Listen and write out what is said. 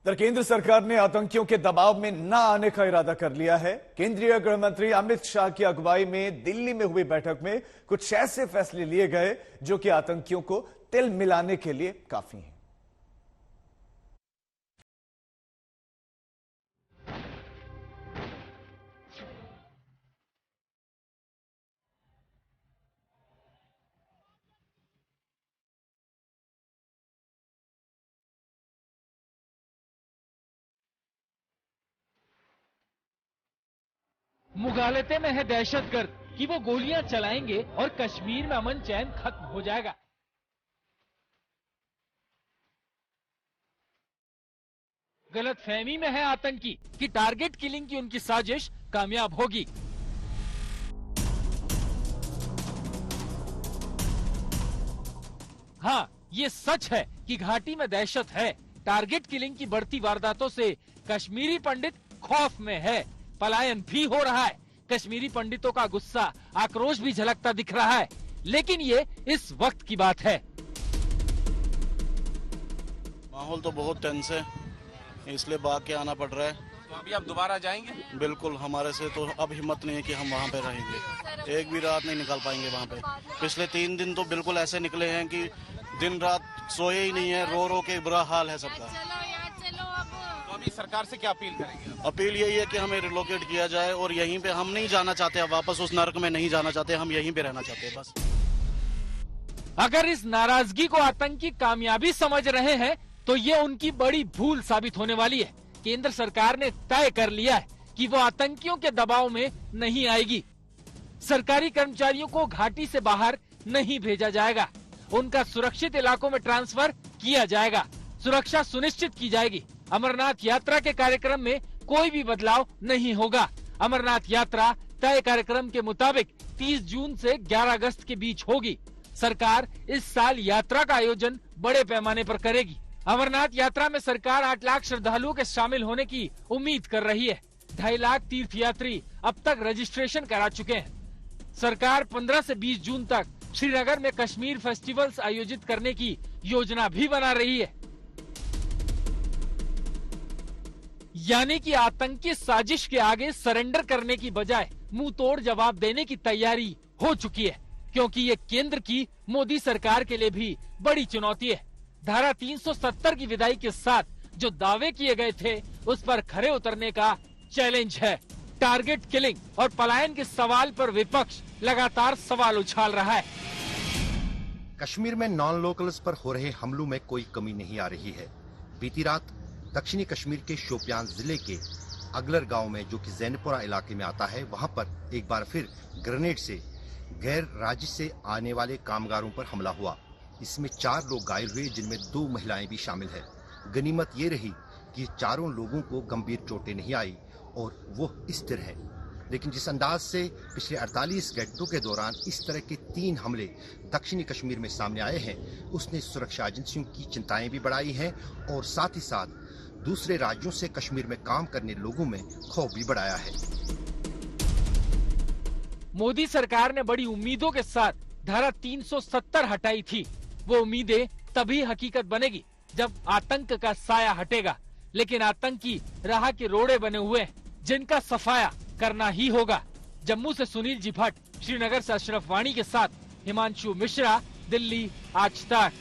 इधर केंद्र सरकार ने आतंकियों के दबाव में न आने का इरादा कर लिया है। केंद्रीय गृह मंत्री अमित शाह की अगुवाई में दिल्ली में हुई बैठक में कुछ ऐसे फैसले लिए गए जो कि आतंकियों को तिल मिलाने के लिए काफी हैं। मुगालते में है दहशतगर्द कि वो गोलियां चलाएंगे और कश्मीर में अमन चैन खत्म हो जाएगा। गलतफहमी में है आतंकी कि टारगेट किलिंग की उनकी साजिश कामयाब होगी। हाँ, ये सच है कि घाटी में दहशत है। टारगेट किलिंग की बढ़ती वारदातों से कश्मीरी पंडित खौफ में है। पलायन भी हो रहा है। कश्मीरी पंडितों का गुस्सा, आक्रोश भी झलकता दिख रहा है। लेकिन ये इस वक्त की बात है। माहौल तो बहुत टेंस है, इसलिए भाग के आना पड़ रहा है। तो अभी आप दोबारा जाएंगे? बिल्कुल, हमारे से तो अब हिम्मत नहीं है कि हम वहाँ पे रहेंगे। एक भी रात नहीं निकाल पाएंगे वहाँ पे। पिछले 3 दिन तो बिल्कुल ऐसे निकले हैं कि दिन रात सोए ही नहीं है। रो रो के बुरा हाल है सबका। तो अभी सरकार से क्या अपील करेंगे? अपील यही है कि हमें रिलोकेट किया जाए और यहीं पे हम नहीं जाना चाहते, वापस उस नर्क में नहीं जाना चाहते, हम यहीं पे रहना चाहते हैं बस। अगर इस नाराजगी को आतंकी कामयाबी समझ रहे हैं तो ये उनकी बड़ी भूल साबित होने वाली है। केंद्र सरकार ने तय कर लिया है कि वो आतंकियों के दबाव में नहीं आएगी। सरकारी कर्मचारियों को घाटी से बाहर नहीं भेजा जाएगा। उनका सुरक्षित इलाकों में ट्रांसफर किया जाएगा। सुरक्षा सुनिश्चित की जाएगी। अमरनाथ यात्रा के कार्यक्रम में कोई भी बदलाव नहीं होगा। अमरनाथ यात्रा तय कार्यक्रम के मुताबिक 30 जून से 11 अगस्त के बीच होगी। सरकार इस साल यात्रा का आयोजन बड़े पैमाने पर करेगी। अमरनाथ यात्रा में सरकार 8 लाख श्रद्धालुओं के शामिल होने की उम्मीद कर रही है। 2.5 लाख तीर्थयात्री अब तक रजिस्ट्रेशन करा चुके हैं। सरकार 15 से 20 जून तक श्रीनगर में कश्मीर फेस्टिवल्स आयोजित करने की योजना भी बना रही है। यानी कि आतंकी साजिश के आगे सरेंडर करने की बजाय मुंह तोड़ जवाब देने की तैयारी हो चुकी है, क्योंकि ये केंद्र की मोदी सरकार के लिए भी बड़ी चुनौती है। धारा 370 की विदाई के साथ जो दावे किए गए थे उस पर खरे उतरने का चैलेंज है। टारगेट किलिंग और पलायन के सवाल पर विपक्ष लगातार सवाल उछाल रहा है। कश्मीर में नॉन लोकल्स पर हो रहे हमलों में कोई कमी नहीं आ रही है। बीती रात दक्षिणी कश्मीर के शोपियान जिले के अगलर गांव में, जो कि जैनपुरा इलाके में आता है, वहां पर एक बार फिर ग्रेनेड से गैर राज्य से आने वाले कामगारों पर हमला हुआ। इसमें 4 लोग घायल हुए, जिनमें 2 महिलाएं भी शामिल है। गनीमत ये रही कि चारों लोगों को गंभीर चोटें नहीं आई और वो स्थिर है। लेकिन जिस अंदाज से पिछले 48 घंटों के दौरान इस तरह के 3 हमले दक्षिणी कश्मीर में सामने आए हैं, उसने सुरक्षा एजेंसियों की चिंताएं भी बढ़ाई हैं और साथ ही साथ दूसरे राज्यों से कश्मीर में काम करने लोगों में खौफ भी बढ़ाया है। मोदी सरकार ने बड़ी उम्मीदों के साथ धारा 370 हटाई थी। वो उम्मीदें तभी हकीकत बनेगी जब आतंक का साया हटेगा। लेकिन आतंकी राह के रोड़े बने हुए हैं, जिनका सफाया करना ही होगा। जम्मू से सुनील जी भट्ट, श्रीनगर से अशरफ वाणी के साथ हिमांशु मिश्रा, दिल्ली, आज तक।